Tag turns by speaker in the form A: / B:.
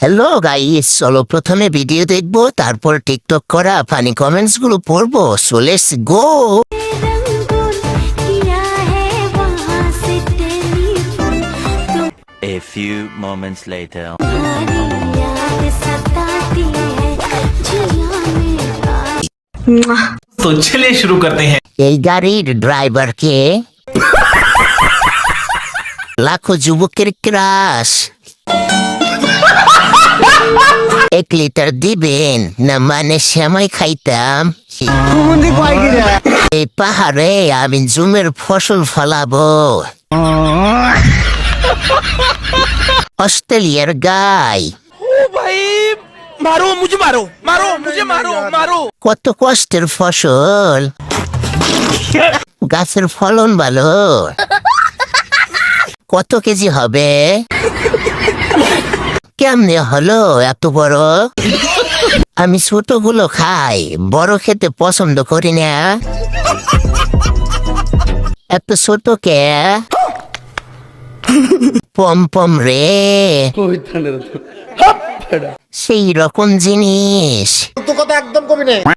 A: Hello guys, চলো প্রথমে video দেখবো, তারপর টিকটক করা ফানি কমেন্টস গুলো পড়বো। So let's go.
B: A few moments later.
C: तो चलिए शुरू करते हैं।
A: এই গাড়ির ড্রাইভারকে লাখো যুবকের ক্রাশ। 1 লিটার দিবেন না, মানে সেমাই খাইতাম। এই পাহাড়ে আমি জুমের ফসল ফলাবো। অস্ট্রেলিয়ার গাই।
D: मारो मुझे, मारो मारो मुझे, मारो मारो।
A: কত কষ্টের ফসল, গাছের ফলন ভালো। কত কেজি হবে? কেমনে হলো এত বড়? আমি ছোটগুলো খাই, বড় খেতে পছন্দ করি না। এত ছোট কে? পম পম রে, সেই রকম জিনিস।
D: তো কথা একদম কবি নেই।